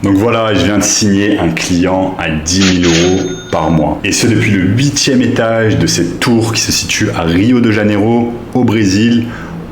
Donc voilà, je viens de signer un client à 10 000 € par mois. Et ce depuis le 8e étage de cette tour qui se situe à Rio de Janeiro, au Brésil,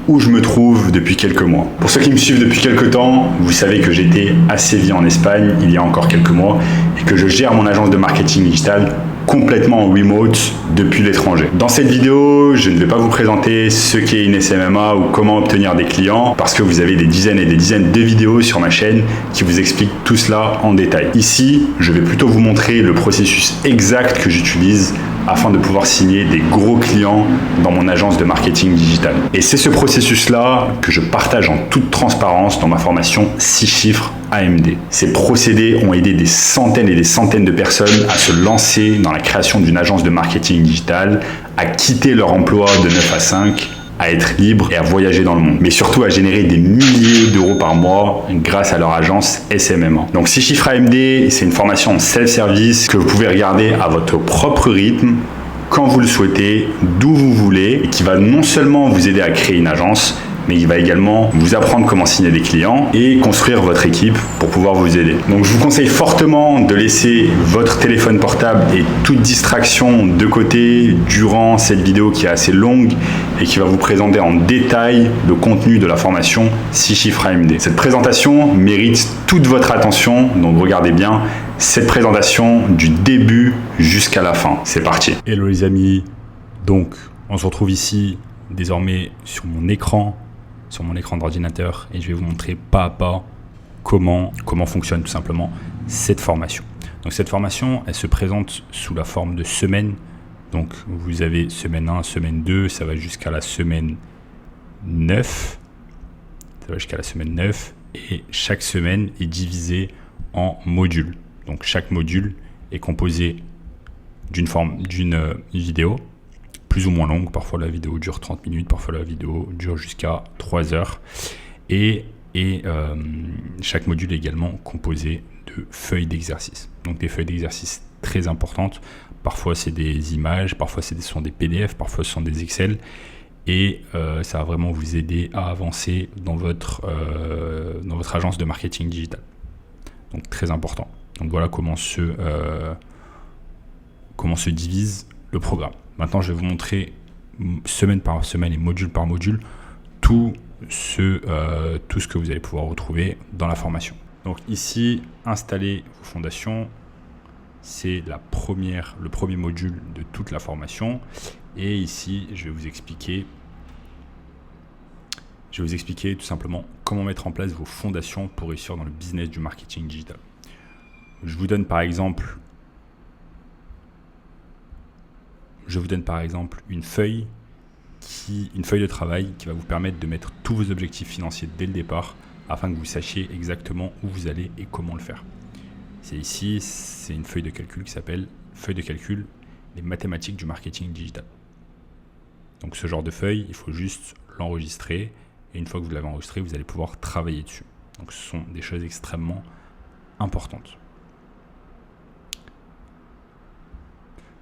où je me trouve depuis quelques mois. Pour ceux qui me suivent depuis quelques temps, vous savez que j'étais à Séville en Espagne il y a encore quelques mois et que je gère mon agence de marketing digital complètement en remote depuis l'étranger. Dans cette vidéo, je ne vais pas vous présenter ce qu'est une SMMA ou comment obtenir des clients parce que vous avez des dizaines et des dizaines de vidéos sur ma chaîne qui vous expliquent tout cela en détail. Ici, je vais plutôt vous montrer le processus exact que j'utilise afin de pouvoir signer des gros clients dans mon agence de marketing digital. Et c'est ce processus-là que je partage en toute transparence dans ma formation 6 chiffres AMD. Ces procédés ont aidé des centaines et des centaines de personnes à se lancer dans la création d'une agence de marketing digital, à quitter leur emploi de 9 à 5, à être libre et à voyager dans le monde, mais surtout à générer des milliers d'euros par mois grâce à leur agence SMMA. Donc 6 chiffres AMD, c'est une formation en self-service que vous pouvez regarder à votre propre rythme, quand vous le souhaitez, d'où vous voulez, et qui va non seulement vous aider à créer une agence, mais il va également vous apprendre comment signer des clients et construire votre équipe pour pouvoir vous aider. Donc je vous conseille fortement de laisser votre téléphone portable et toute distraction de côté durant cette vidéo qui est assez longue et qui va vous présenter en détail le contenu de la formation 6 chiffres AMD. Cette présentation mérite toute votre attention, donc regardez bien cette présentation du début jusqu'à la fin. C'est parti. Hello les amis, donc on se retrouve ici désormais sur mon écran d'ordinateur et je vais vous montrer pas à pas comment fonctionne tout simplement cette formation. Donc cette formation, elle se présente sous la forme de semaines. Donc vous avez semaine 1, semaine 2, ça va jusqu'à la semaine 9. Et chaque semaine est divisée en modules. Donc chaque module est composé d'une vidéo plus ou moins longue, parfois la vidéo dure 30 minutes, parfois la vidéo dure jusqu'à 3 heures. Et chaque module est également composé de feuilles d'exercice. Donc des feuilles d'exercice très importantes. Parfois c'est des images, parfois ce sont des PDF, parfois ce sont des Excel. Et ça va vraiment vous aider à avancer dans votre agence de marketing digital. Donc très important. Donc voilà comment se divise le programme. Maintenant, je vais vous montrer semaine par semaine et module par module tout ce que vous allez pouvoir retrouver dans la formation. Donc ici, installer vos fondations, c'est le premier module de toute la formation. Et ici, je vais vous expliquer tout simplement comment mettre en place vos fondations pour réussir dans le business du marketing digital. Je vous donne par exemple une feuille de travail qui va vous permettre de mettre tous vos objectifs financiers dès le départ afin que vous sachiez exactement où vous allez et comment le faire. C'est une feuille de calcul qui s'appelle feuille de calcul les mathématiques du marketing digital. Donc ce genre de feuille, il faut juste l'enregistrer et une fois que vous l'avez enregistré, vous allez pouvoir travailler dessus. Donc ce sont des choses extrêmement importantes.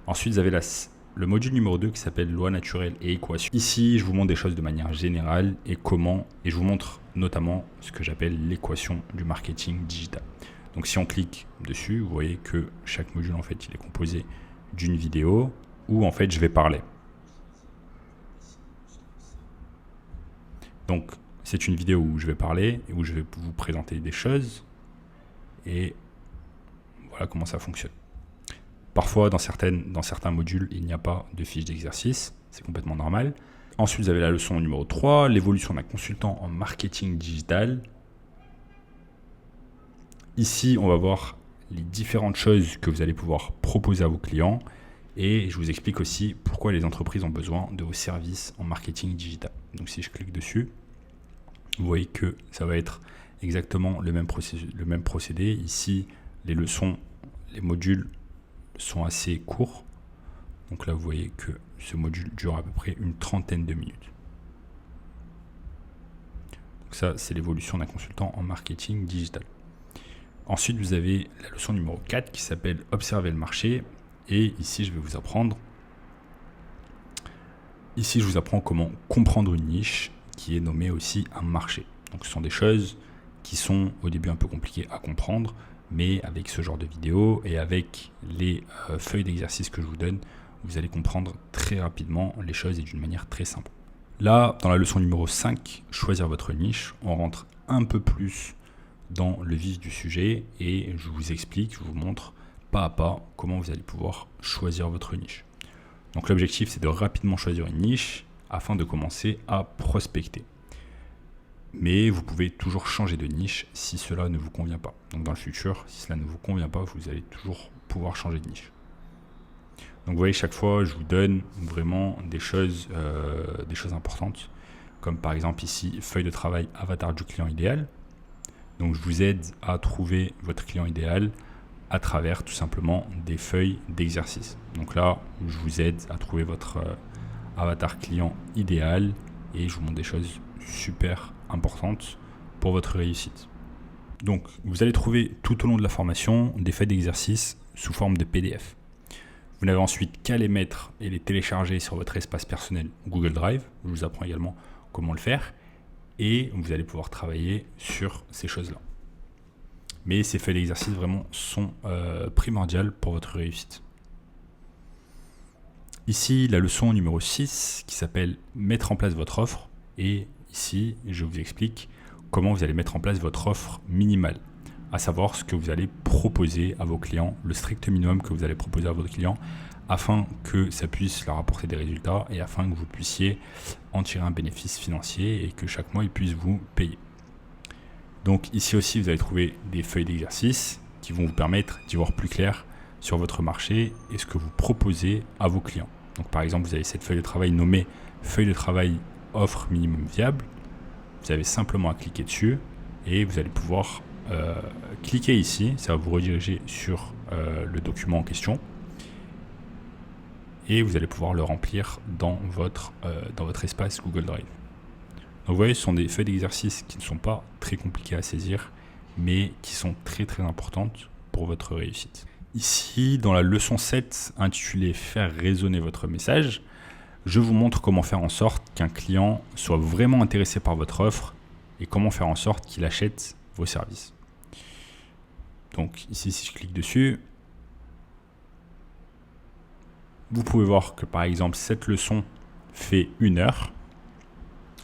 Ensuite, vous avez le module numéro 2 qui s'appelle loi naturelle et équation. Ici, je vous montre des choses de manière générale et je vous montre notamment ce que j'appelle l'équation du marketing digital. Donc si on clique dessus, vous voyez que chaque module en fait, il est composé d'une vidéo où en fait je vais parler. Donc c'est une vidéo où je vais parler et où je vais vous présenter des choses et voilà comment ça fonctionne. Parfois, dans certains modules, il n'y a pas de fiche d'exercice. C'est complètement normal. Ensuite, vous avez la leçon numéro 3, l'évolution d'un consultant en marketing digital. Ici, on va voir les différentes choses que vous allez pouvoir proposer à vos clients. Et je vous explique aussi pourquoi les entreprises ont besoin de vos services en marketing digital. Donc, si je clique dessus, vous voyez que ça va être exactement le même procédé. Ici, les leçons, les modules sont assez courts. Donc là, vous voyez que ce module dure à peu près une trentaine de minutes. Donc ça, c'est l'évolution d'un consultant en marketing digital. Ensuite, vous avez la leçon numéro 4 qui s'appelle « Observer le marché ». Et ici, je vais vous apprendre. Ici, je vous apprends comment comprendre une niche qui est nommée aussi un marché. Donc ce sont des choses qui sont au début un peu compliqués à comprendre, mais avec ce genre de vidéo et avec les feuilles d'exercice que je vous donne, vous allez comprendre très rapidement les choses et d'une manière très simple. Là, dans la leçon numéro 5, choisir votre niche, on rentre un peu plus dans le vif du sujet et je vous explique, je vous montre pas à pas comment vous allez pouvoir choisir votre niche. Donc l'objectif, c'est de rapidement choisir une niche afin de commencer à prospecter. Mais vous pouvez toujours changer de niche si cela ne vous convient pas. Donc dans le futur, si cela ne vous convient pas, vous allez toujours pouvoir changer de niche. Donc vous voyez, chaque fois, je vous donne vraiment des choses importantes, comme par exemple ici, feuille de travail avatar du client idéal. Donc je vous aide à trouver votre client idéal à travers tout simplement des feuilles d'exercice. Donc là, je vous aide à trouver votre avatar client idéal et je vous montre des choses super importantes pour votre réussite. Donc vous allez trouver tout au long de la formation des feuilles d'exercice sous forme de PDF. Vous n'avez ensuite qu'à les mettre et les télécharger sur votre espace personnel Google Drive. Je vous apprends également comment le faire et vous allez pouvoir travailler sur ces choses-là. Mais ces feuilles d'exercice vraiment sont primordiales pour votre réussite. Ici, la leçon numéro 6 qui s'appelle « Mettre en place votre offre ». Et ici, je vous explique comment vous allez mettre en place votre offre minimale, à savoir ce que vous allez proposer à vos clients, le strict minimum que vous allez proposer à votre client, afin que ça puisse leur apporter des résultats et afin que vous puissiez en tirer un bénéfice financier et que chaque mois, ils puissent vous payer. Donc ici aussi, vous allez trouver des feuilles d'exercice qui vont vous permettre d'y voir plus clair sur votre marché et ce que vous proposez à vos clients. Donc par exemple, vous avez cette feuille de travail nommée « Feuille de travail offre minimum viable ». Vous avez simplement à cliquer dessus et vous allez pouvoir cliquer ici. Ça va vous rediriger sur le document en question et vous allez pouvoir le remplir dans votre espace Google Drive. Donc vous voyez, ce sont des feuilles d'exercice qui ne sont pas très compliquées à saisir, mais qui sont très très importantes pour votre réussite. Ici, dans la leçon 7, intitulée « Faire résonner votre message », je vous montre comment faire en sorte qu'un client soit vraiment intéressé par votre offre et comment faire en sorte qu'il achète vos services. Donc ici, si je clique dessus, vous pouvez voir que par exemple, cette leçon fait 1 heure.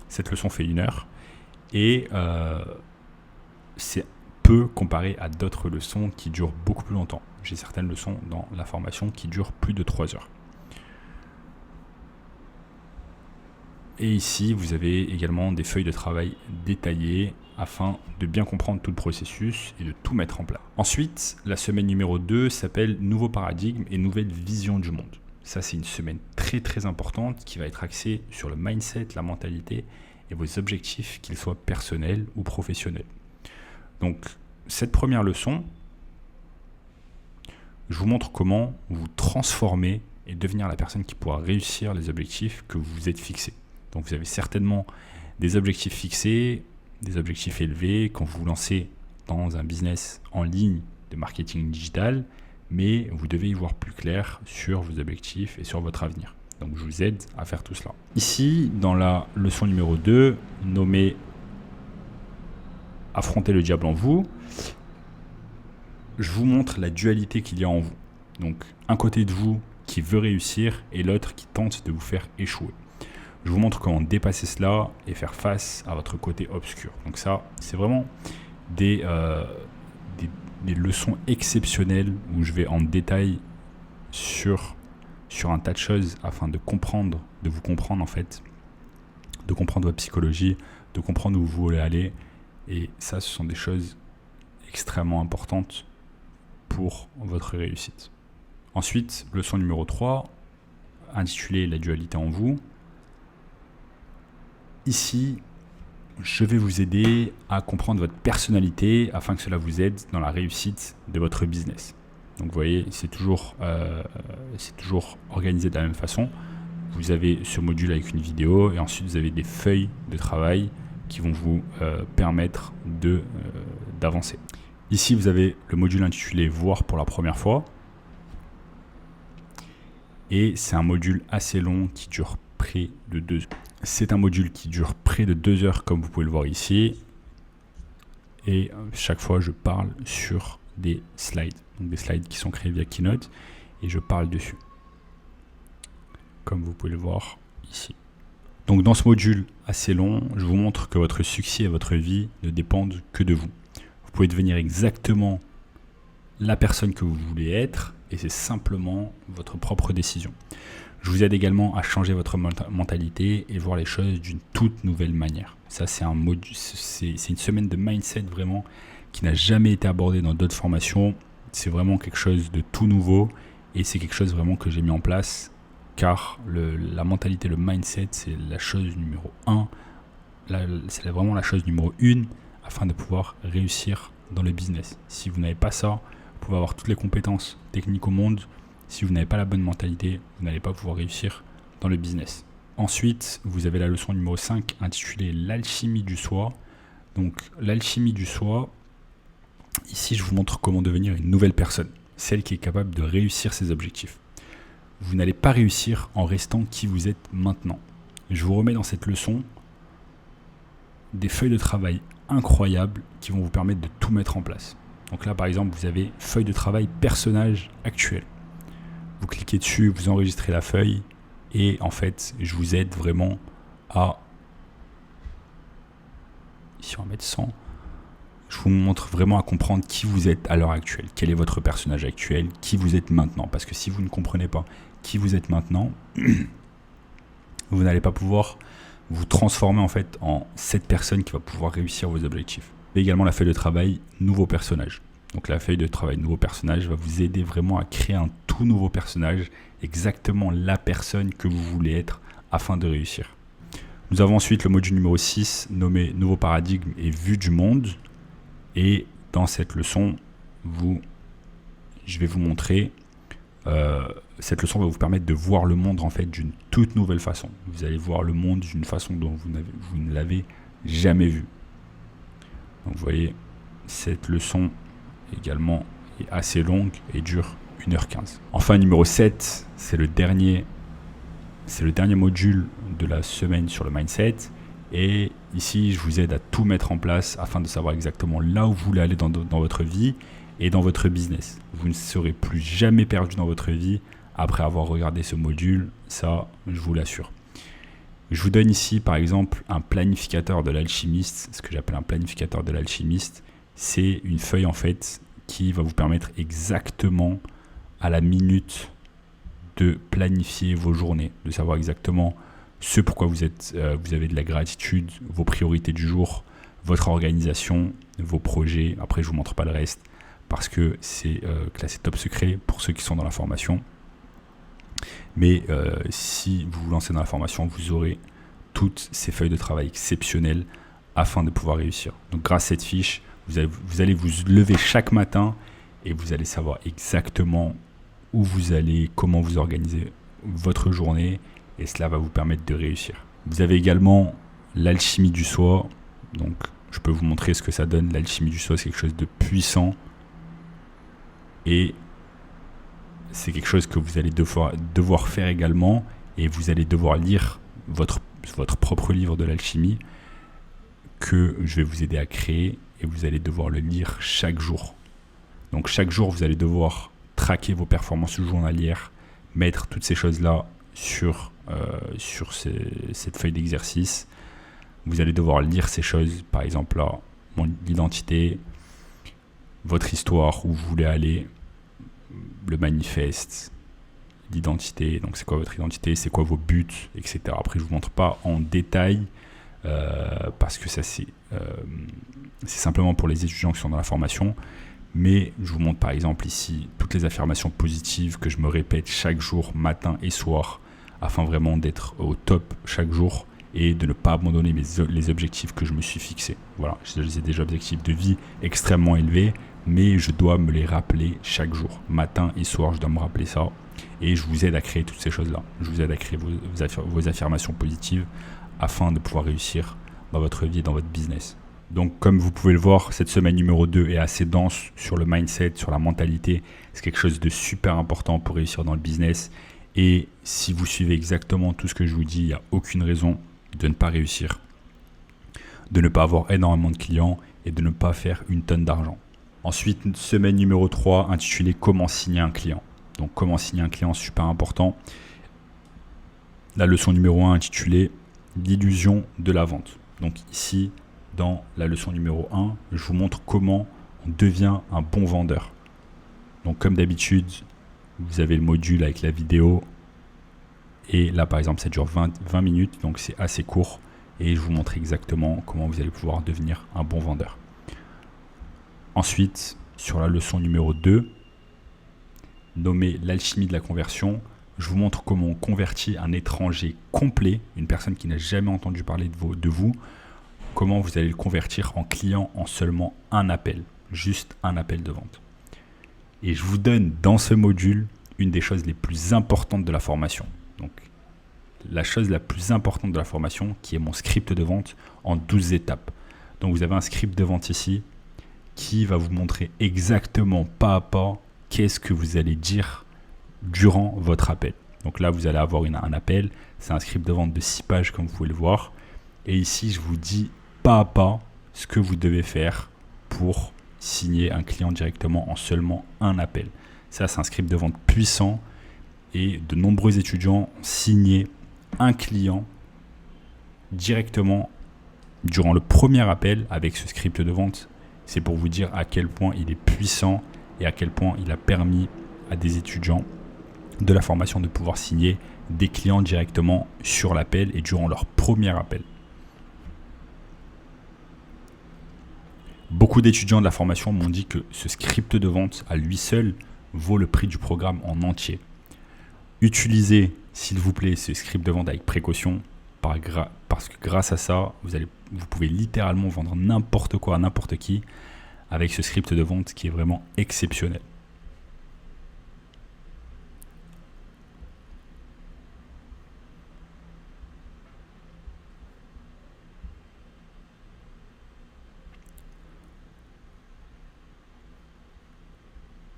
Cette leçon fait 1 heure et c'est peu comparé à d'autres leçons qui durent beaucoup plus longtemps. J'ai certaines leçons dans la formation qui durent plus de 3 heures. Et ici, vous avez également des feuilles de travail détaillées afin de bien comprendre tout le processus et de tout mettre en place. Ensuite, la semaine numéro 2 s'appelle « Nouveau paradigme et nouvelle vision du monde ». Ça, c'est une semaine très très importante qui va être axée sur le mindset, la mentalité et vos objectifs, qu'ils soient personnels ou professionnels. Donc, cette première leçon, je vous montre comment vous transformer et devenir la personne qui pourra réussir les objectifs que vous vous êtes fixés. Donc, vous avez certainement des objectifs fixés, des objectifs élevés quand vous vous lancez dans un business en ligne de marketing digital, mais vous devez y voir plus clair sur vos objectifs et sur votre avenir. Donc, je vous aide à faire tout cela. Ici, dans la leçon numéro 2, nommée « Affronter le diable en vous », je vous montre la dualité qu'il y a en vous. Donc, un côté de vous qui veut réussir et l'autre qui tente de vous faire échouer. Je vous montre comment dépasser cela et faire face à votre côté obscur. Donc ça, c'est vraiment des leçons exceptionnelles où je vais en détail sur un tas de choses afin de vous comprendre en fait, de comprendre votre psychologie, de comprendre où vous voulez aller. Et ça, ce sont des choses extrêmement importantes pour votre réussite. Ensuite, leçon numéro 3, intitulée « La dualité en vous ». Ici, je vais vous aider à comprendre votre personnalité afin que cela vous aide dans la réussite de votre business. Donc vous voyez, c'est toujours organisé de la même façon. Vous avez ce module avec une vidéo et ensuite vous avez des feuilles de travail qui vont vous permettre d'avancer. Ici, vous avez le module intitulé « Voir pour la première fois ». Et c'est un module assez long qui dure près de 2 heures. C'est un module qui dure près de 2 heures, comme vous pouvez le voir ici. et chaque fois je parle sur des slides, donc des slides qui sont créés via Keynote et je parle dessus, comme vous pouvez le voir ici. Donc dans ce module assez long, je vous montre que votre succès et votre vie ne dépendent que de vous. Vous pouvez devenir exactement la personne que vous voulez être et c'est simplement votre propre décision. Je vous aide également à changer votre mentalité et voir les choses d'une toute nouvelle manière. Ça, c'est une semaine de mindset vraiment qui n'a jamais été abordée dans d'autres formations. C'est vraiment quelque chose de tout nouveau et c'est quelque chose vraiment que j'ai mis en place car la mentalité, le mindset, c'est la chose numéro 1. C'est vraiment la chose numéro 1 afin de pouvoir réussir dans le business. Si vous n'avez pas ça, vous pouvez avoir toutes les compétences techniques au monde. Si vous n'avez pas la bonne mentalité, vous n'allez pas pouvoir réussir dans le business. Ensuite, vous avez la leçon numéro 5 intitulée l'alchimie du soi. Donc l'alchimie du soi, ici je vous montre comment devenir une nouvelle personne, celle qui est capable de réussir ses objectifs. Vous n'allez pas réussir en restant qui vous êtes maintenant. Je vous remets dans cette leçon des feuilles de travail incroyables qui vont vous permettre de tout mettre en place. Donc là par exemple, vous avez feuille de travail personnage actuel. Vous cliquez dessus, vous enregistrez la feuille et en fait, je vous aide vraiment à... Ici, on va mettre 100. Je vous montre vraiment à comprendre qui vous êtes à l'heure actuelle. Quel est votre personnage actuel, qui vous êtes maintenant. Parce que si vous ne comprenez pas qui vous êtes maintenant, vous n'allez pas pouvoir vous transformer en fait en cette personne qui va pouvoir réussir vos objectifs. Et également la feuille de travail nouveau personnage. Donc la feuille de travail nouveau personnage va vous aider vraiment à créer un tout nouveau personnage, exactement la personne que vous voulez être afin de réussir. Nous avons ensuite le module numéro 6 nommé nouveau paradigme et vue du monde. Et dans cette leçon, je vais vous montrer, cette leçon va vous permettre de voir le monde en fait d'une toute nouvelle façon. Vous allez voir le monde d'une façon dont vous ne l'avez jamais vu. Donc vous voyez, cette leçon également est assez longue et dure 1h15. Enfin, numéro 7, c'est le dernier module de la semaine sur le mindset. Et ici, je vous aide à tout mettre en place afin de savoir exactement là où vous voulez aller dans votre vie et dans votre business. Vous ne serez plus jamais perdu dans votre vie après avoir regardé ce module, ça, je vous l'assure. Je vous donne ici, par exemple, un planificateur de l'alchimiste. Ce que j'appelle un planificateur de l'alchimiste, c'est une feuille en fait qui va vous permettre exactement à la minute de planifier vos journées, de savoir exactement ce pourquoi vous avez de la gratitude, vos priorités du jour, votre organisation, vos projets. Après, je ne vous montre pas le reste parce que c'est classé top secret pour ceux qui sont dans la formation. Mais si vous vous lancez dans la formation, vous aurez toutes ces feuilles de travail exceptionnelles afin de pouvoir réussir. Donc grâce à cette fiche, vous allez vous lever chaque matin et vous allez savoir exactement où vous allez, comment vous organisez votre journée et cela va vous permettre de réussir. Vous avez également l'alchimie du soi. Donc je peux vous montrer ce que ça donne. L'alchimie du soi, c'est quelque chose de puissant et c'est quelque chose que vous allez devoir faire également et vous allez devoir lire votre propre livre de l'alchimie que je vais vous aider à créer et vous allez devoir le lire chaque jour. Donc chaque jour, vous allez devoir traquer vos performances journalières, mettre toutes ces choses-là sur cette feuille d'exercice. Vous allez devoir lire ces choses, par exemple là, l'identité, votre histoire, où vous voulez aller, le manifeste, l'identité, donc c'est quoi votre identité, c'est quoi vos buts, etc. Après, je ne vous montre pas en détail parce que ça c'est simplement pour les étudiants qui sont dans la formation, mais je vous montre par exemple ici toutes les affirmations positives que je me répète chaque jour, matin et soir, afin vraiment d'être au top chaque jour et de ne pas abandonner les objectifs que je me suis fixés. Voilà, j'ai des objectifs de vie extrêmement élevés, mais je dois me les rappeler chaque jour, matin et soir, je dois me rappeler ça. Et je vous aide à créer toutes ces choses-là. Je vous aide à créer vos affirmations positives afin de pouvoir réussir dans votre vie et dans votre business. Donc comme vous pouvez le voir, cette semaine numéro 2 est assez dense sur le mindset, sur la mentalité. C'est quelque chose de super important pour réussir dans le business. Et si vous suivez exactement tout ce que je vous dis, il n'y a aucune raison de ne pas réussir, de ne pas avoir énormément de clients et de ne pas faire une tonne d'argent. Ensuite, semaine numéro 3, intitulée Comment signer un client. Donc comment signer un client, super important. La leçon numéro 1 intitulée L'illusion de la vente. Donc ici, dans la leçon numéro 1, je vous montre comment on devient un bon vendeur. Donc comme d'habitude, vous avez le module avec la vidéo. Et là, par exemple, ça dure 20 minutes, donc c'est assez court. Et je vous montre exactement comment vous allez pouvoir devenir un bon vendeur. Ensuite, sur la leçon numéro 2, nommée l'alchimie de la conversion, je vous montre comment on convertit un étranger complet, une personne qui n'a jamais entendu parler de vous, comment vous allez le convertir en client en seulement un appel, juste un appel de vente. Et je vous donne dans ce module une des choses les plus importantes de la formation. Donc, la chose la plus importante de la formation, qui est mon script de vente en 12 étapes. Donc, vous avez un script de vente ici qui va vous montrer exactement pas à pas qu'est-ce que vous allez dire durant votre appel. Donc là, vous allez avoir un appel. C'est un script de vente de 6 pages, comme vous pouvez le voir. Et ici, je vous dis pas à pas ce que vous devez faire pour signer un client directement en seulement un appel. Ça, c'est un script de vente puissant. Et de nombreux étudiants ont signé un client directement durant le premier appel avec ce script de vente. C'est pour vous dire à quel point il est puissant et à quel point il a permis à des étudiants de la formation de pouvoir signer des clients directement sur l'appel et durant leur premier appel. Beaucoup d'étudiants de la formation m'ont dit que ce script de vente à lui seul vaut le prix du programme en entier. Utilisez, s'il vous plaît, ce script de vente avec précaution parce que grâce à ça, vous pouvez littéralement vendre n'importe quoi à n'importe qui avec ce script de vente qui est vraiment exceptionnel.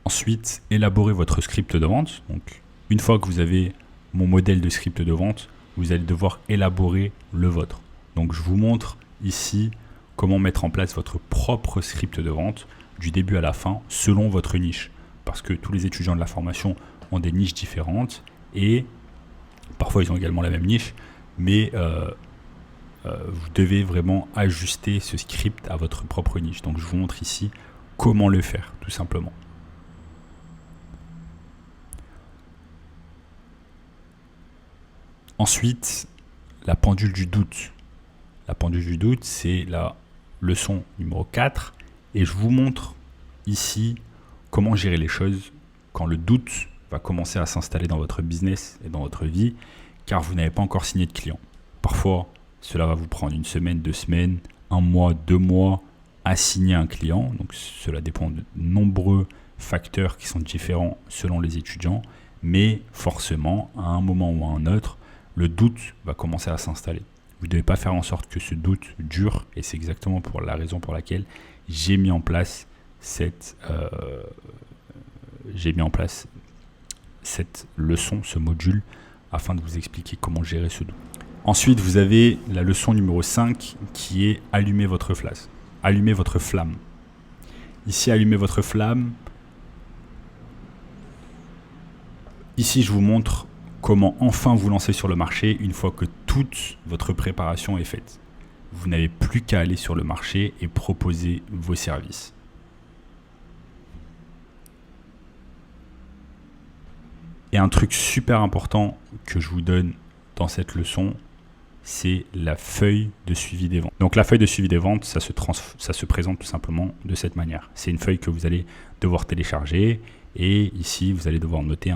Ensuite, élaborez votre script de vente. Donc, une fois que vous avez mon modèle de script de vente, vous allez devoir élaborer le vôtre. Donc, je vous montre ici comment mettre en place votre propre script de vente du début à la fin selon votre niche. Parce que tous les étudiants de la formation ont des niches différentes et parfois ils ont également la même niche, mais vous devez vraiment ajuster ce script à votre propre niche. Donc, je vous montre ici comment le faire, tout simplement. Ensuite, la pendule du doute. La pendule du doute, c'est la leçon numéro 4. Et je vous montre ici comment gérer les choses quand le doute va commencer à s'installer dans votre business et dans votre vie, car vous n'avez pas encore signé de client. Parfois, cela va vous prendre 1 semaine, 2 semaines, 1 mois, 2 mois à signer un client. Donc, cela dépend de nombreux facteurs qui sont différents selon les étudiants. Mais forcément, à un moment ou à un autre, le doute va commencer à s'installer. Vous ne devez pas faire en sorte que ce doute dure et c'est exactement pour la raison pour laquelle j'ai mis en place cette leçon, ce module, afin de vous expliquer comment gérer ce doute. Ensuite, vous avez la leçon numéro 5 qui est allumer votre flamme. Allumer votre flamme. Ici, allumer votre flamme. Ici, je vous montre comment enfin vous lancer sur le marché une fois que toute votre préparation est faite. Vous n'avez plus qu'à aller sur le marché et proposer vos services. Et un truc super important que je vous donne dans cette leçon, c'est la feuille de suivi des ventes. Donc la feuille de suivi des ventes, ça se présente tout simplement de cette manière. C'est une feuille que vous allez devoir télécharger et ici vous allez devoir noter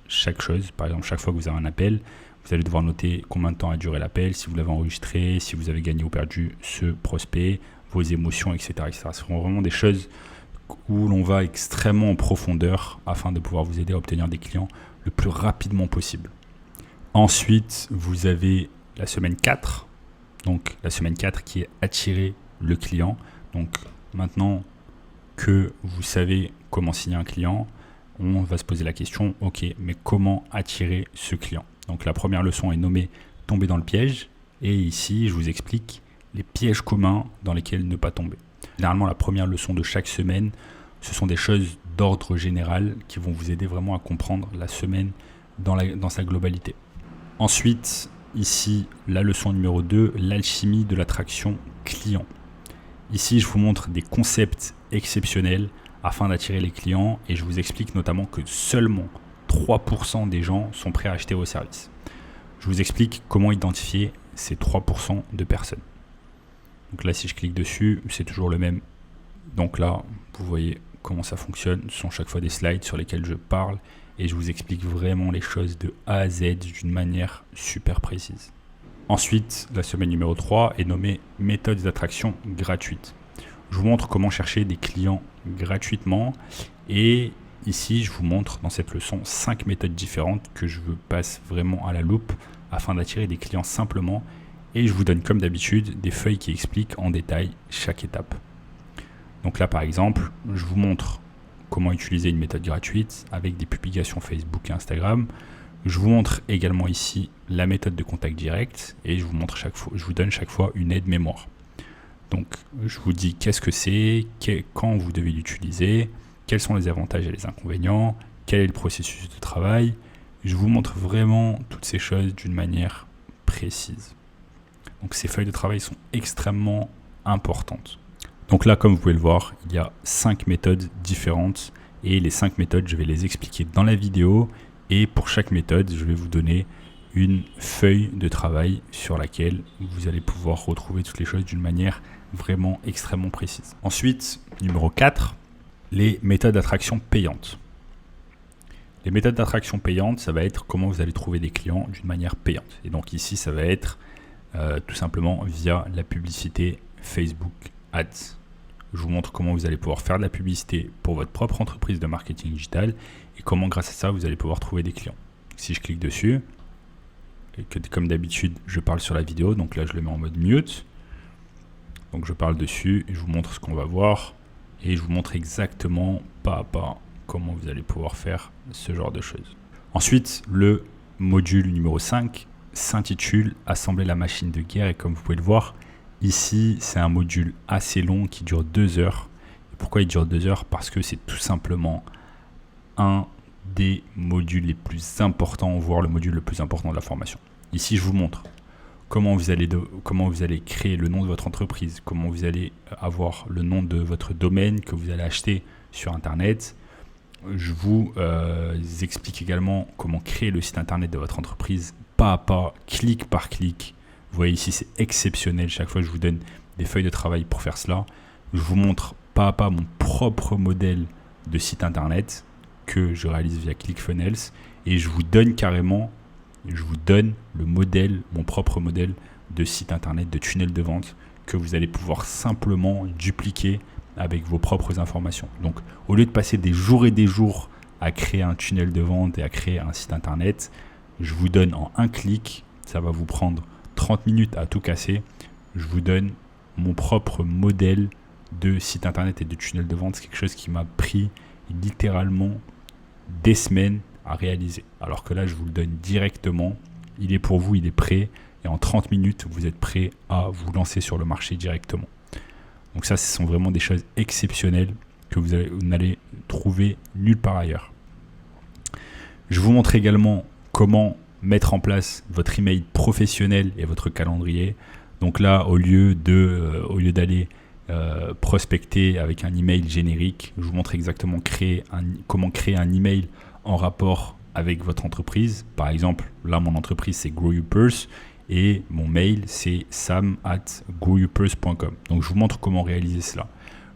chaque chose. Par exemple, chaque fois que vous avez un appel, vous allez devoir noter combien de temps a duré l'appel, si vous l'avez enregistré, si vous avez gagné ou perdu ce prospect, vos émotions, etc. Ce seront vraiment des choses où l'on va extrêmement en profondeur afin de pouvoir vous aider à obtenir des clients le plus rapidement possible. Ensuite, vous avez la semaine 4. Donc la semaine 4 qui est attirer le client. Donc maintenant que vous savez comment signer un client, on va se poser la question, ok, mais comment attirer ce client? Donc la première leçon est nommée tomber dans le piège. Et ici, je vous explique les pièges communs dans lesquels ne pas tomber. Généralement, la première leçon de chaque semaine, ce sont des choses d'ordre général qui vont vous aider vraiment à comprendre la semaine dans sa globalité. Ensuite, ici, la leçon numéro 2, l'alchimie de l'attraction client. Ici, je vous montre des concepts exceptionnels afin d'attirer les clients et je vous explique notamment que seulement 3% des gens sont prêts à acheter vos services. Je vous explique comment identifier ces 3% de personnes. Donc là, si je clique dessus, c'est toujours le même. Donc là, vous voyez comment ça fonctionne. Ce sont chaque fois des slides sur lesquels je parle et je vous explique vraiment les choses de A à Z d'une manière super précise. Ensuite, la semaine numéro 3 est nommée méthode d'attraction gratuite. Je vous montre comment chercher des clients gratuitement et ici, je vous montre dans cette leçon 5 méthodes différentes que je passe vraiment à la loupe afin d'attirer des clients simplement et je vous donne comme d'habitude des feuilles qui expliquent en détail chaque étape. Donc là, par exemple, je vous montre comment utiliser une méthode gratuite avec des publications Facebook et Instagram. Je vous montre également ici la méthode de contact direct et je vous donne chaque fois une aide mémoire. Donc, je vous dis qu'est-ce que c'est, quand vous devez l'utiliser, quels sont les avantages et les inconvénients, quel est le processus de travail. Je vous montre vraiment toutes ces choses d'une manière précise. Donc, ces feuilles de travail sont extrêmement importantes. Donc là, comme vous pouvez le voir, il y a 5 méthodes différentes et les 5 méthodes, je vais les expliquer dans la vidéo et pour chaque méthode, je vais vous donner une feuille de travail sur laquelle vous allez pouvoir retrouver toutes les choses d'une manière vraiment extrêmement précise. Ensuite, numéro 4, les méthodes d'attraction payantes. Les méthodes d'attraction payantes, ça va être comment vous allez trouver des clients d'une manière payante. Et donc ici, ça va être tout simplement via la publicité Facebook Ads. Je vous montre comment vous allez pouvoir faire de la publicité pour votre propre entreprise de marketing digital et comment grâce à ça, vous allez pouvoir trouver des clients. Si je clique dessus, et que comme d'habitude, je parle sur la vidéo, donc là, je le mets en mode mute. Donc je parle dessus et je vous montre ce qu'on va voir et je vous montre exactement pas à pas comment vous allez pouvoir faire ce genre de choses. Ensuite, le module numéro 5 s'intitule « Assembler la machine de guerre » et comme vous pouvez le voir, ici, c'est un module assez long qui dure 2 heures. Et pourquoi il dure 2 heures? Parce que c'est tout simplement un des modules les plus importants, voire le module le plus important de la formation. Ici, je vous montre comment vous allez créer le nom de votre entreprise, comment vous allez avoir le nom de votre domaine que vous allez acheter sur Internet. Je vous explique également comment créer le site Internet de votre entreprise pas à pas, clic par clic. Vous voyez ici, c'est exceptionnel. Chaque fois, je vous donne des feuilles de travail pour faire cela. Je vous montre pas à pas mon propre modèle de site Internet que je réalise via ClickFunnels et je vous donne le modèle, mon propre modèle de site Internet, de tunnel de vente que vous allez pouvoir simplement dupliquer avec vos propres informations. Donc, au lieu de passer des jours et des jours à créer un tunnel de vente et à créer un site Internet, je vous donne en un clic, ça va vous prendre 30 minutes à tout casser. Je vous donne mon propre modèle de site Internet et de tunnel de vente. C'est quelque chose qui m'a pris littéralement des semaines à réaliser. Alors que là, je vous le donne directement. Il est pour vous, il est prêt. Et en 30 minutes, vous êtes prêt à vous lancer sur le marché directement. Donc ça, ce sont vraiment des choses exceptionnelles que vous n'allez trouver nulle part ailleurs. Je vous montre également comment mettre en place votre email professionnel et votre calendrier. Donc là, au lieu d'aller prospecter avec un email générique, je vous montre exactement comment créer un email en rapport avec votre entreprise. Par exemple, là, mon entreprise, c'est Grow Your Purse et mon mail, c'est sam@growyourpurse.com. Donc, je vous montre comment réaliser cela.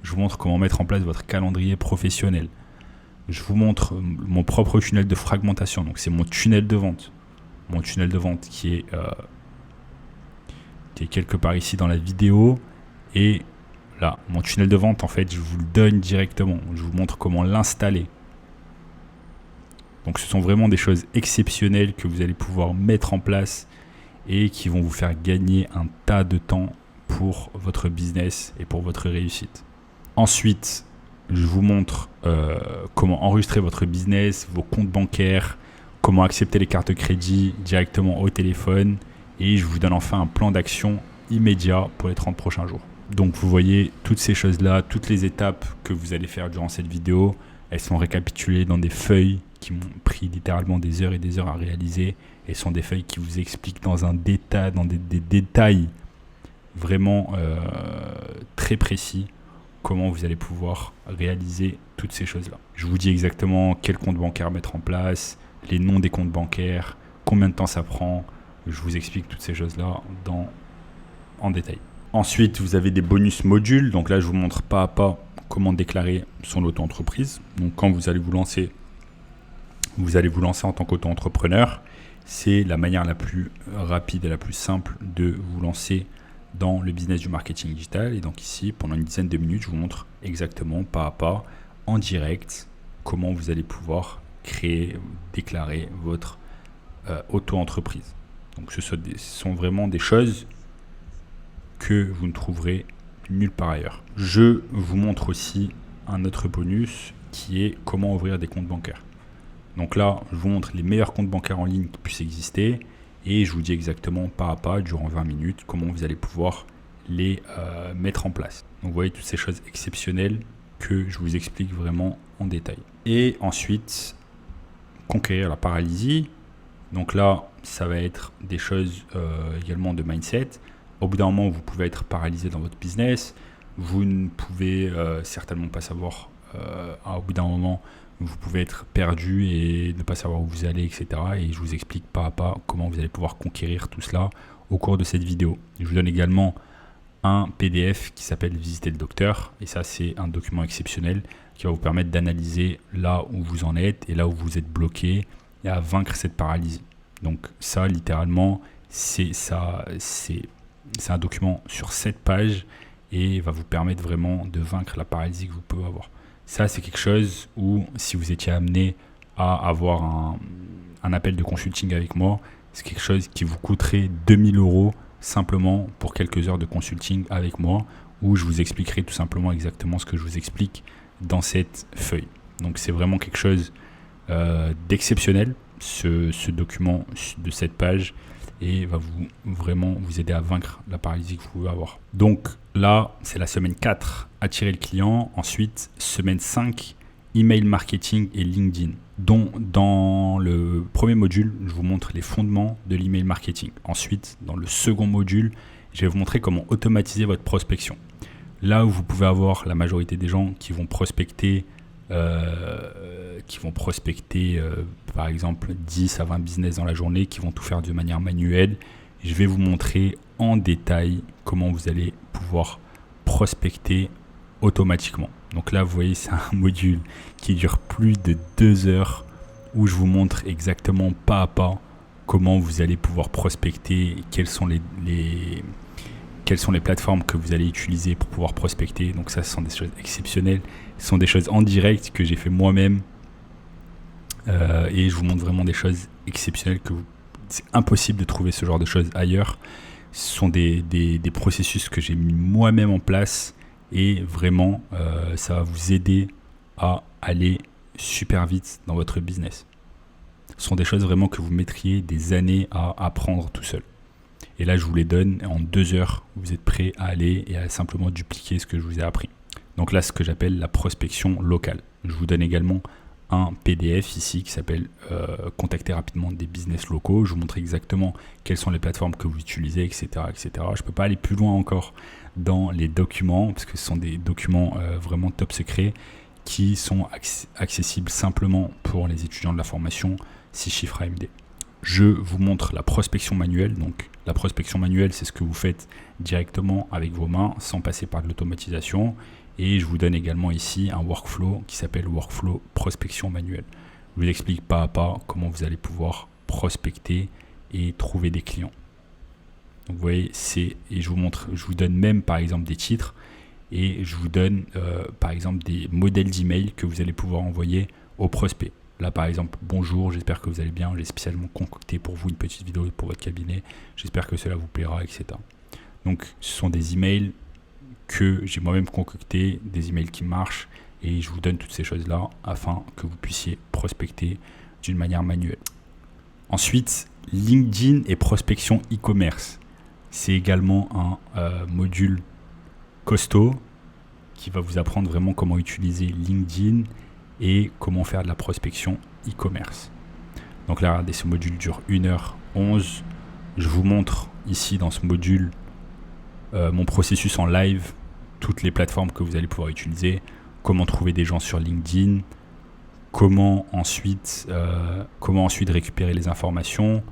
Je vous montre comment mettre en place votre calendrier professionnel. Je vous montre mon propre tunnel de fragmentation. Donc, c'est mon tunnel de vente. Mon tunnel de vente qui est quelque part ici dans la vidéo. Et là, mon tunnel de vente, en fait, je vous le donne directement. Je vous montre comment l'installer. Donc, ce sont vraiment des choses exceptionnelles que vous allez pouvoir mettre en place et qui vont vous faire gagner un tas de temps pour votre business et pour votre réussite. Ensuite, je vous montre comment enregistrer votre business, vos comptes bancaires, comment accepter les cartes de crédit directement au téléphone et je vous donne enfin un plan d'action immédiat pour les 30 prochains jours. Donc vous voyez toutes ces choses-là, toutes les étapes que vous allez faire durant cette vidéo, elles sont récapitulées dans des feuilles qui m'ont pris littéralement des heures et des heures à réaliser. Et sont des feuilles qui vous expliquent dans un détail, dans des détails vraiment très précis comment vous allez pouvoir réaliser toutes ces choses-là. Je vous dis exactement quel compte bancaire mettre en place, les noms des comptes bancaires, combien de temps ça prend. Je vous explique toutes ces choses-là en détail. Ensuite, vous avez des bonus modules. Donc là, je vous montre pas à pas comment déclarer son auto-entreprise. Donc quand vous allez vous lancer en tant qu'auto-entrepreneur. C'est la manière la plus rapide et la plus simple de vous lancer dans le business du marketing digital. Et donc ici, pendant une dizaine de minutes, je vous montre exactement pas à pas, en direct, comment vous allez pouvoir déclarer votre auto-entreprise. Donc ce sont vraiment des choses que vous ne trouverez nulle part ailleurs. Je vous montre aussi un autre bonus qui est comment ouvrir des comptes bancaires. Donc là, je vous montre les meilleurs comptes bancaires en ligne qui puissent exister et je vous dis exactement pas à pas, durant 20 minutes, comment vous allez pouvoir les mettre en place. Donc vous voyez toutes ces choses exceptionnelles que je vous explique vraiment en détail. Et ensuite, conquérir la paralysie. Donc là, ça va être des choses également de mindset. Au bout d'un moment, vous pouvez être paralysé dans votre business. Vous ne pouvez certainement pas savoir, au bout d'un moment, vous pouvez être perdu et ne pas savoir où vous allez, etc. Et je vous explique pas à pas comment vous allez pouvoir conquérir tout cela au cours de cette vidéo. Je vous donne également un PDF qui s'appelle Visiter le docteur. Et ça, c'est un document exceptionnel qui va vous permettre d'analyser là où vous en êtes et là où vous êtes bloqué et à vaincre cette paralysie. Donc ça, littéralement, c'est un document sur 7 pages et va vous permettre vraiment de vaincre la paralysie que vous pouvez avoir. Ça, c'est quelque chose où, si vous étiez amené à avoir un appel de consulting avec moi, c'est quelque chose qui vous coûterait 2000 € simplement pour quelques heures de consulting avec moi, où je vous expliquerai tout simplement exactement ce que je vous explique dans cette feuille. Donc, c'est vraiment quelque chose d'exceptionnel, ce document de 7 pages, et va vraiment vous aider à vaincre la paralysie que vous pouvez avoir. Donc là, c'est la semaine 4, attirer le client. Ensuite, semaine 5, email marketing et LinkedIn. Donc, dans le premier module, je vous montre les fondements de l'email marketing. Ensuite, dans le second module, je vais vous montrer comment automatiser votre prospection. Là où vous pouvez avoir la majorité des gens qui vont prospecter par exemple 10 à 20 business dans la journée, qui vont tout faire de manière manuelle. Je vais vous montrer en détail comment vous allez pouvoir prospecter automatiquement. Donc là, vous voyez, c'est un module qui dure plus de 2 heures où je vous montre exactement pas à pas comment vous allez pouvoir prospecter, quelles sont les plateformes que vous allez utiliser pour pouvoir prospecter. Donc ça, ce sont des choses exceptionnelles. Ce sont des choses en direct que j'ai fait moi-même. Et je vous montre vraiment des choses exceptionnelles c'est impossible de trouver ce genre de choses ailleurs. Ce sont des processus que j'ai mis moi-même en place et vraiment, ça va vous aider à aller super vite dans votre business. Ce sont des choses vraiment que vous mettriez des années à apprendre tout seul. Et là, je vous les donne en 2 heures. Vous êtes prêt à aller et à simplement dupliquer ce que je vous ai appris. Donc là, ce que j'appelle la prospection locale. Je vous donne également un PDF ici qui s'appelle contacter rapidement des business locaux. Je vous montre exactement quelles sont les plateformes que vous utilisez, etc. etc. Je ne peux pas aller plus loin encore dans les documents parce que ce sont des documents vraiment top secrets qui sont accessibles simplement pour les étudiants de la formation 6 chiffres AMD. Je vous montre la prospection manuelle. Donc la prospection manuelle, c'est ce que vous faites directement avec vos mains sans passer par de l'automatisation. Et je vous donne également ici un workflow qui s'appelle Workflow Prospection Manuelle. Je vous explique pas à pas comment vous allez pouvoir prospecter et trouver des clients. Donc vous voyez, et je vous donne même par exemple des titres et je vous donne par exemple des modèles d'email que vous allez pouvoir envoyer aux prospects. Là par exemple, bonjour, j'espère que vous allez bien, j'ai spécialement concocté pour vous une petite vidéo pour votre cabinet, j'espère que cela vous plaira, etc. Donc ce sont des emails que j'ai moi-même concocté, des emails qui marchent et je vous donne toutes ces choses-là afin que vous puissiez prospecter d'une manière manuelle. Ensuite, LinkedIn et prospection e-commerce. C'est également un module costaud qui va vous apprendre vraiment comment utiliser LinkedIn et comment faire de la prospection e-commerce. Donc là, regardez, ce module dure 1h11. Je vous montre ici dans ce module mon processus en live, toutes les plateformes que vous allez pouvoir utiliser, comment trouver des gens sur LinkedIn, comment ensuite récupérer les informations,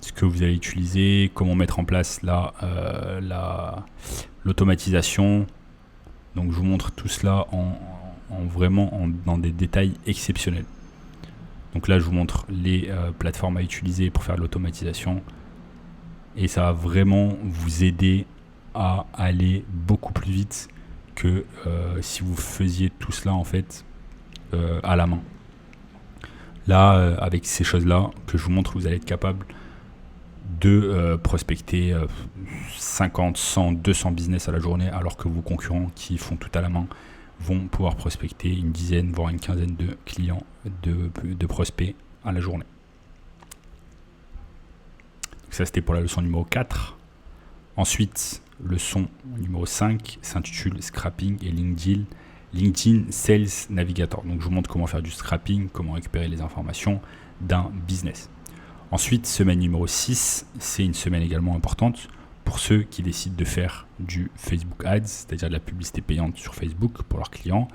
ce que vous allez utiliser, comment mettre en place l'automatisation. Donc je vous montre tout cela dans des détails exceptionnels. Donc là je vous montre les plateformes à utiliser pour faire de l'automatisation et ça va vraiment vous aider à aller beaucoup plus vite que si vous faisiez tout cela en fait à la main. Là avec ces choses là que je vous montre, vous allez être capable de prospecter 50, 100, 200 business à la journée, alors que vos concurrents qui font tout à la main vont pouvoir prospecter une dizaine, voire une quinzaine de clients, de prospects à la journée. Donc ça, c'était pour la leçon numéro 4. Ensuite, leçon numéro 5 s'intitule Scrapping et LinkedIn Sales Navigator. Donc je vous montre comment faire du scrapping, comment récupérer les informations d'un business. Ensuite, semaine numéro 6, c'est une semaine également importante pour ceux qui décident de faire du Facebook Ads, c'est-à-dire de la publicité payante sur Facebook pour leurs clients.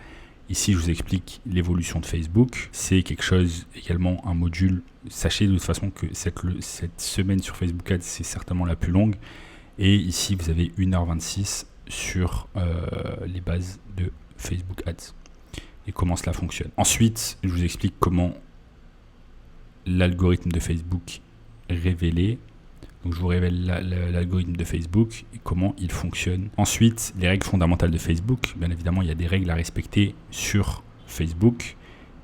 Ici, je vous explique l'évolution de Facebook. C'est quelque chose, également un module. Sachez de toute façon que cette semaine sur Facebook Ads, c'est certainement la plus longue. Et ici, vous avez 1h26 sur les bases de Facebook Ads et comment cela fonctionne. Ensuite, je vous explique comment l'algorithme de Facebook est révélé. Donc je vous révèle l'algorithme de Facebook et comment il fonctionne. Ensuite, les règles fondamentales de Facebook. Bien évidemment, il y a des règles à respecter sur Facebook.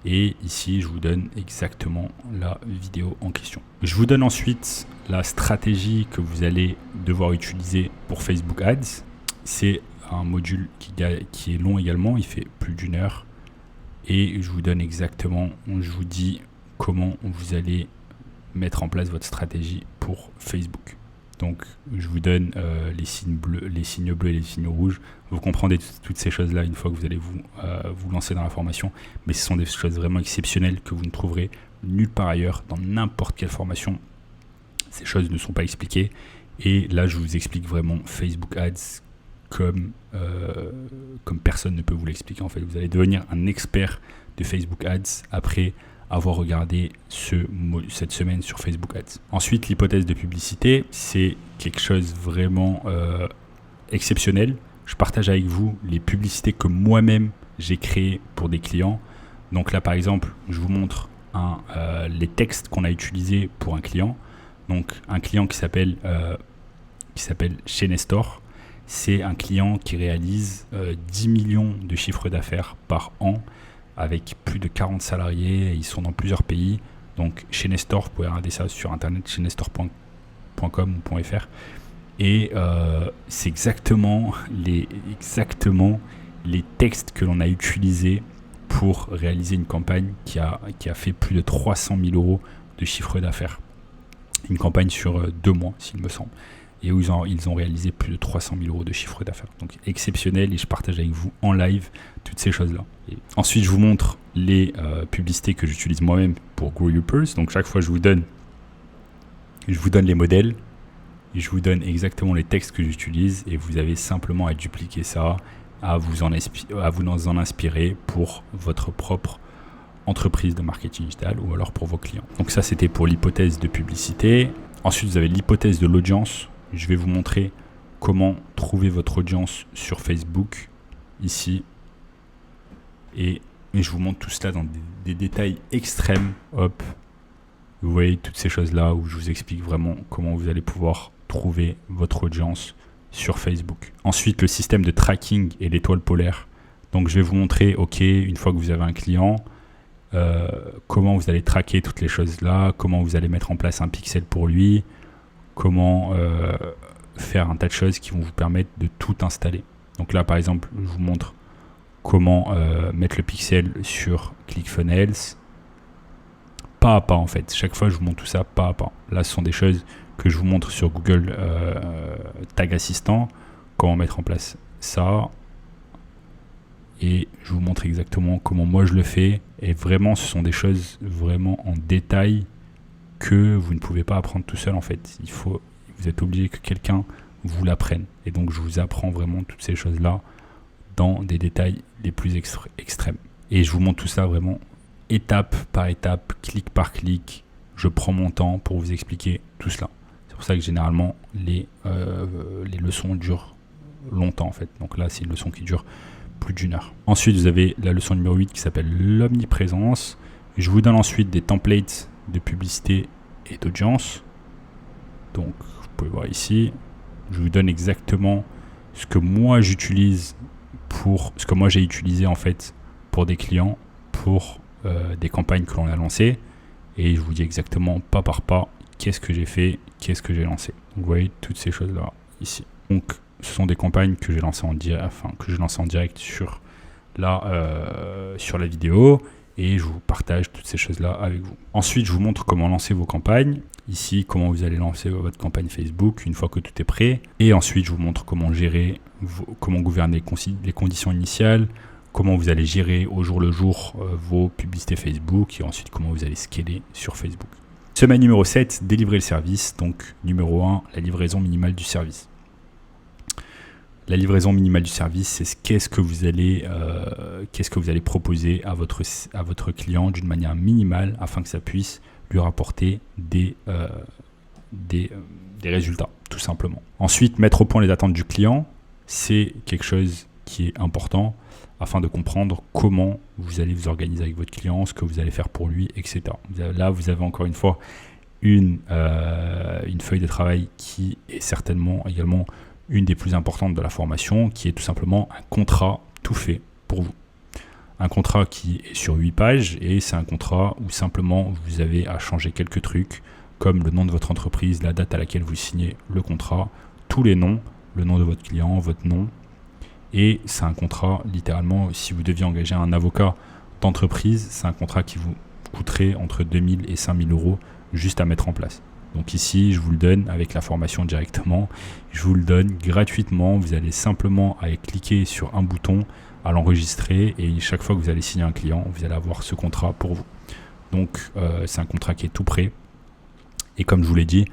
Et ici, je vous donne exactement la vidéo en question. Je vous donne ensuite la stratégie que vous allez devoir utiliser pour Facebook Ads. C'est un module qui est long également. Il fait plus d'1 heure. Et je vous donne exactement, je vous dis comment vous allez mettre en place votre stratégie pour Facebook. Donc je vous donne les signes bleus et les signes rouges. Vous comprendrez toutes ces choses-là une fois que vous allez vous lancer dans la formation. Mais ce sont des choses vraiment exceptionnelles que vous ne trouverez nulle part ailleurs dans n'importe quelle formation. Ces choses ne sont pas expliquées. Et là, je vous explique vraiment Facebook Ads comme personne ne peut vous l'expliquer. En fait, vous allez devenir un expert de Facebook Ads après avoir regardé cette semaine sur Facebook Ads. Ensuite, l'hypothèse de publicité, c'est quelque chose vraiment exceptionnel. Je partage avec vous les publicités que moi-même j'ai créées pour des clients. Donc là, par exemple, je vous montre les textes qu'on a utilisés pour un client. Donc un client qui s'appelle chez Nestor. C'est un client qui réalise 10 millions de chiffres d'affaires par an, avec plus de 40 salariés, ils sont dans plusieurs pays. Donc chez Nestor, vous pouvez regarder ça sur internet, chez nestor.com ou .fr. Et c'est exactement les textes que l'on a utilisés pour réaliser une campagne qui a fait plus de 300 000 euros de chiffre d'affaires. Une campagne sur 2 mois, s'il me semble. Et où ils ont réalisé plus de 300 000 euros de chiffre d'affaires. Donc exceptionnel, et je partage avec vous en live toutes ces choses-là. Et ensuite, je vous montre les publicités que j'utilise moi-même pour Grow Your Purse. Donc chaque fois, je vous donne les modèles, et je vous donne exactement les textes que j'utilise, et vous avez simplement à dupliquer ça, à vous en inspirer pour votre propre entreprise de marketing digital ou alors pour vos clients. Donc ça, c'était pour l'hypothèse de publicité. Ensuite, vous avez l'hypothèse de l'audience. Je vais vous montrer comment trouver votre audience sur Facebook, ici. Et je vous montre tout cela dans des détails extrêmes. Hop, vous voyez toutes ces choses-là où je vous explique vraiment comment vous allez pouvoir trouver votre audience sur Facebook. Ensuite, le système de tracking et l'étoile polaire. Donc, je vais vous montrer, une fois que vous avez un client, comment vous allez traquer toutes les choses là, comment vous allez mettre en place un pixel pour lui, comment faire un tas de choses qui vont vous permettre de tout installer. Donc là, par exemple, je vous montre comment mettre le pixel sur ClickFunnels, pas à pas en fait. Chaque fois, je vous montre tout ça pas à pas. Là, ce sont des choses que je vous montre sur Google Tag Assistant, comment mettre en place ça. Et je vous montre exactement comment moi je le fais. Et vraiment, ce sont des choses vraiment en détail que vous ne pouvez pas apprendre tout seul en fait. Vous êtes obligé que quelqu'un vous l'apprenne. Et donc je vous apprends vraiment toutes ces choses-là dans des détails les plus extrêmes. Et je vous montre tout ça vraiment étape par étape, clic par clic. Je prends mon temps pour vous expliquer tout cela. C'est pour ça que généralement les leçons durent longtemps en fait. Donc là c'est une leçon qui dure plus d'1 heure. Ensuite vous avez la leçon numéro 8 qui s'appelle l'omniprésence. Je vous donne ensuite des templates de publicité et d'audience. Donc vous pouvez voir ici, je vous donne exactement ce que moi j'utilise ce que moi j'ai utilisé en fait pour des clients, pour des campagnes que l'on a lancées, et je vous dis exactement pas par pas qu'est-ce que j'ai fait, qu'est-ce que j'ai lancé. Donc, vous voyez toutes ces choses là ici. Donc ce sont des campagnes que j'ai lancées en direct sur la vidéo. Et je vous partage toutes ces choses-là avec vous. Ensuite, je vous montre comment lancer vos campagnes. Ici, comment vous allez lancer votre campagne Facebook une fois que tout est prêt. Et ensuite, je vous montre comment gérer, comment gouverner les conditions initiales, comment vous allez gérer au jour le jour vos publicités Facebook et ensuite comment vous allez scaler sur Facebook. Semaine numéro 7, délivrer le service. Donc, numéro 1, la livraison minimale du service. La livraison minimale du service, c'est qu'est-ce que vous allez proposer à votre client d'une manière minimale afin que ça puisse lui rapporter des résultats, tout simplement. Ensuite, mettre au point les attentes du client, c'est quelque chose qui est important afin de comprendre comment vous allez vous organiser avec votre client, ce que vous allez faire pour lui, etc. Là, vous avez encore une fois une feuille de travail qui est certainement également une des plus importantes de la formation, qui est tout simplement un contrat tout fait pour vous. Un contrat qui est sur 8 pages et c'est un contrat où simplement vous avez à changer quelques trucs comme le nom de votre entreprise, la date à laquelle vous signez le contrat, tous les noms, le nom de votre client, votre nom. Et c'est un contrat, littéralement, si vous deviez engager un avocat d'entreprise, c'est un contrat qui vous coûterait entre 2000 et 5000 euros juste à mettre en place. Donc ici, je vous le donne avec la formation directement. Je vous le donne gratuitement. Vous allez simplement aller cliquer sur un bouton, à l'enregistrer et chaque fois que vous allez signer un client, vous allez avoir ce contrat pour vous. Donc c'est un contrat qui est tout prêt. Et comme je vous l'ai dit,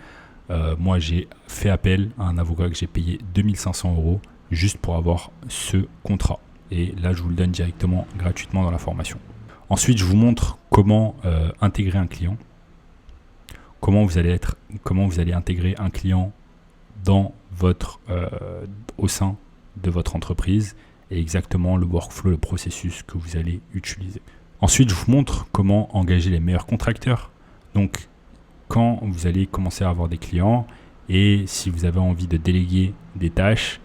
moi j'ai fait appel à un avocat que j'ai payé 2500 euros juste pour avoir ce contrat. Et là, je vous le donne directement gratuitement dans la formation. Ensuite, je vous montre comment intégrer un client. Comment vous allez intégrer un client au sein de votre entreprise et exactement le workflow, le processus que vous allez utiliser. Ensuite, je vous montre comment engager les meilleurs contracteurs. Donc, quand vous allez commencer à avoir des clients et si vous avez envie de déléguer des tâches,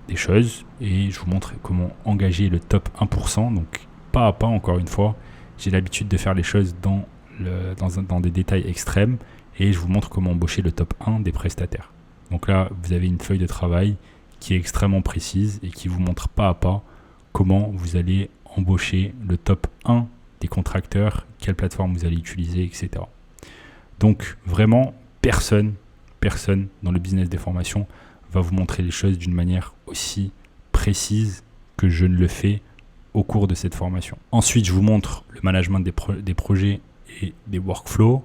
des choses, et je vous montre comment engager le top 1%. Donc, pas à pas, encore une fois, j'ai l'habitude de faire les choses dans des détails extrêmes et je vous montre comment embaucher le top 1 des prestataires. Donc là, vous avez une feuille de travail qui est extrêmement précise et qui vous montre pas à pas comment vous allez embaucher le top 1 des contracteurs, quelle plateforme vous allez utiliser, etc. Donc vraiment, personne dans le business des formations va vous montrer les choses d'une manière aussi précise que je ne le fais au cours de cette formation. Ensuite, je vous montre le management des projets et des workflows.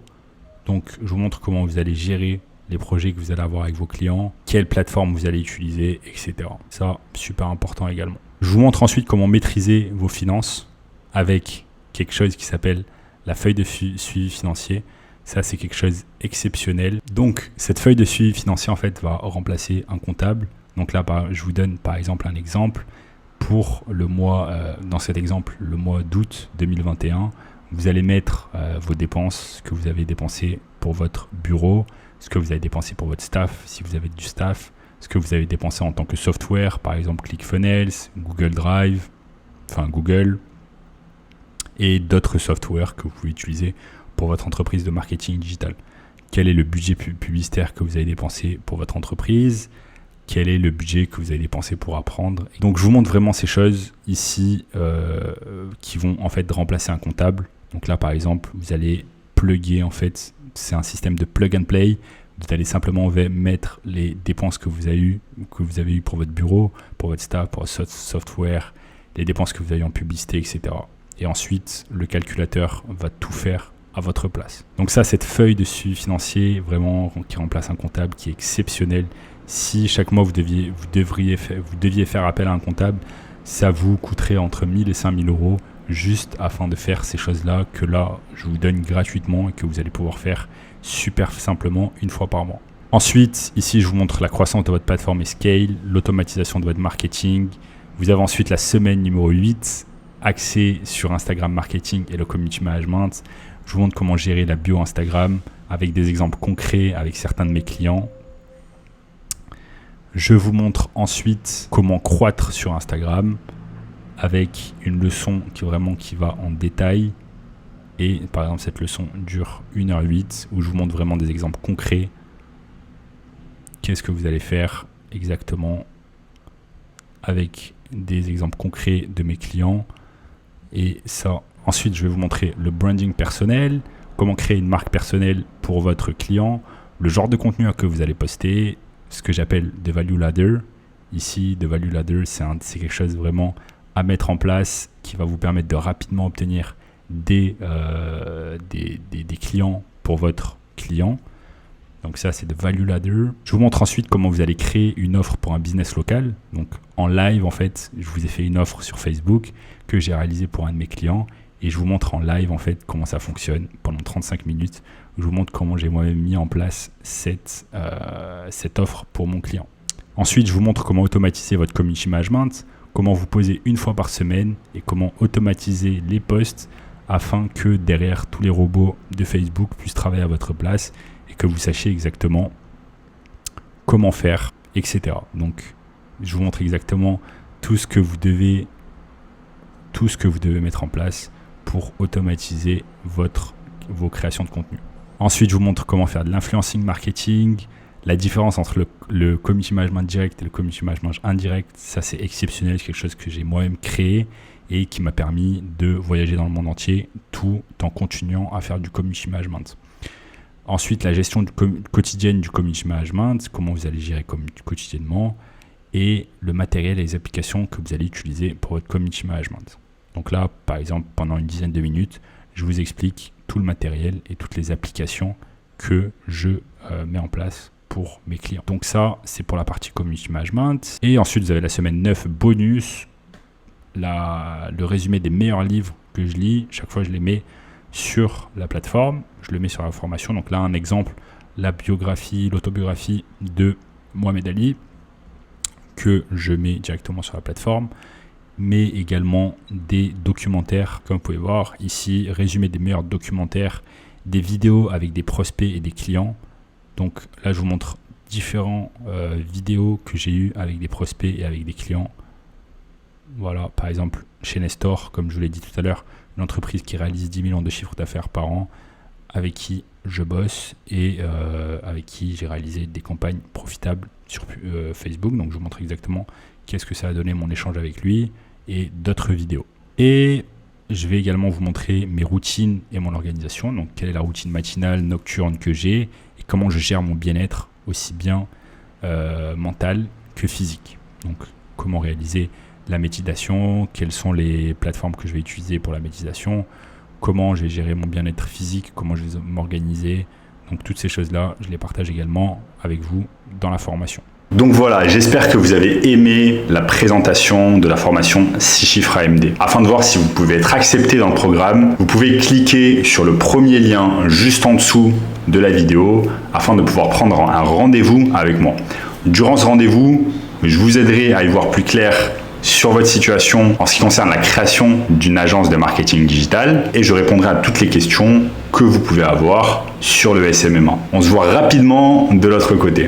Donc, je vous montre comment vous allez gérer les projets que vous allez avoir avec vos clients, quelle plateforme vous allez utiliser, etc. Ça, super important également. Je vous montre ensuite comment maîtriser vos finances avec quelque chose qui s'appelle la feuille de suivi financier. Ça, c'est quelque chose d'exceptionnel. Donc, cette feuille de suivi financier, en fait, va remplacer un comptable. Donc là, je vous donne par exemple un exemple. Pour le mois, dans cet exemple, le mois d'août 2021, vous allez mettre vos dépenses, ce que vous avez dépensé pour votre bureau, ce que vous avez dépensé pour votre staff, si vous avez du staff, ce que vous avez dépensé en tant que software, par exemple ClickFunnels, Google Drive, enfin Google, et d'autres softwares que vous pouvez utiliser pour votre entreprise de marketing digital. Quel est le budget publicitaire que vous avez dépensé pour votre entreprise ? Quel est le budget que vous avez dépensé pour apprendre? Donc, je vous montre vraiment ces choses ici qui vont en fait remplacer un comptable. Donc là, par exemple, vous allez plugger, en fait, c'est un système de plug and play. Vous allez simplement mettre les dépenses que vous avez eues pour votre bureau, pour votre staff, pour votre software, les dépenses que vous avez eues en publicité, etc. Et ensuite, le calculateur va tout faire à votre place. Donc ça, cette feuille de suivi financier, vraiment, qui remplace un comptable, qui est exceptionnel. Si chaque mois, vous deviez faire appel à un comptable, ça vous coûterait entre 1 000 et 5 000 euros juste afin de faire ces choses-là que là, je vous donne gratuitement et que vous allez pouvoir faire super simplement une fois par mois. Ensuite, ici, je vous montre la croissance de votre plateforme et scale, l'automatisation de votre marketing. Vous avez ensuite la semaine numéro 8, axée sur Instagram marketing et le community management. Je vous montre comment gérer la bio Instagram avec des exemples concrets avec certains de mes clients. Je vous montre ensuite comment croître sur Instagram avec une leçon qui va en détail. Et par exemple, cette leçon dure 1h08 où je vous montre vraiment des exemples concrets. Qu'est-ce que vous allez faire exactement avec des exemples concrets de mes clients. Et ça, ensuite, je vais vous montrer le branding personnel, comment créer une marque personnelle pour votre client, le genre de contenu que vous allez poster, ce que j'appelle The Value Ladder. Ici, The Value Ladder, c'est quelque chose vraiment à mettre en place qui va vous permettre de rapidement obtenir des clients pour votre client. Donc ça, c'est de Value Ladder. Je vous montre ensuite comment vous allez créer une offre pour un business local. Donc en live, en fait, je vous ai fait une offre sur Facebook que j'ai réalisée pour un de mes clients. Et je vous montre en live, en fait, comment ça fonctionne pendant 35 minutes. Je vous montre comment j'ai moi-même mis en place cette offre pour mon client. Ensuite, je vous montre comment automatiser votre community management, comment vous poser une fois par semaine et comment automatiser les posts afin que derrière tous les robots de Facebook puissent travailler à votre place et que vous sachiez exactement comment faire, etc. Donc, je vous montre exactement tout ce que vous devez mettre en place pour automatiser vos créations de contenu. Ensuite, je vous montre comment faire de l'influencing marketing, la différence entre le community management direct et le community management indirect. Ça, c'est exceptionnel, c'est quelque chose que j'ai moi-même créé et qui m'a permis de voyager dans le monde entier tout en continuant à faire du community management. Ensuite, la gestion quotidienne du community management, comment vous allez gérer quotidiennement, et le matériel et les applications que vous allez utiliser pour votre community management. Donc là, par exemple, pendant une dizaine de minutes, je vous explique tout le matériel et toutes les applications que je mets en place pour mes clients. Donc ça, c'est pour la partie community management. Et ensuite, vous avez la semaine 9 bonus, le résumé des meilleurs livres que je lis. Chaque fois, je les mets sur la plateforme. Je le mets sur la formation. Donc là, un exemple, l'autobiographie de Mohamed Ali que je mets directement sur la plateforme, mais également des documentaires, comme vous pouvez voir ici, résumé des meilleurs documentaires, des vidéos avec des prospects et des clients. Donc là, je vous montre différents vidéos que j'ai eues avec des prospects et avec des clients. Voilà, par exemple, chez Nestor, comme je vous l'ai dit tout à l'heure, une entreprise qui réalise 10 millions de chiffres d'affaires par an, avec qui je bosse et avec qui j'ai réalisé des campagnes profitables sur Facebook. Donc je vous montre exactement qu'est-ce que ça a donné mon échange avec lui et d'autres vidéos. Et je vais également vous montrer mes routines et mon organisation. Donc quelle est la routine matinale, nocturne que j'ai et comment je gère mon bien-être aussi bien mental que physique. Donc comment réaliser la méditation, quelles sont les plateformes que je vais utiliser pour la méditation, comment je vais gérer mon bien-être physique, comment je vais m'organiser. Donc toutes ces choses-là, je les partage également avec vous dans la formation. Donc voilà, j'espère que vous avez aimé la présentation de la formation 6 chiffres AMD. Afin de voir si vous pouvez être accepté dans le programme, vous pouvez cliquer sur le premier lien juste en dessous de la vidéo afin de pouvoir prendre un rendez-vous avec moi. Durant ce rendez-vous, je vous aiderai à y voir plus clair sur votre situation en ce qui concerne la création d'une agence de marketing digital et je répondrai à toutes les questions que vous pouvez avoir sur le SMMA. On se voit rapidement de l'autre côté.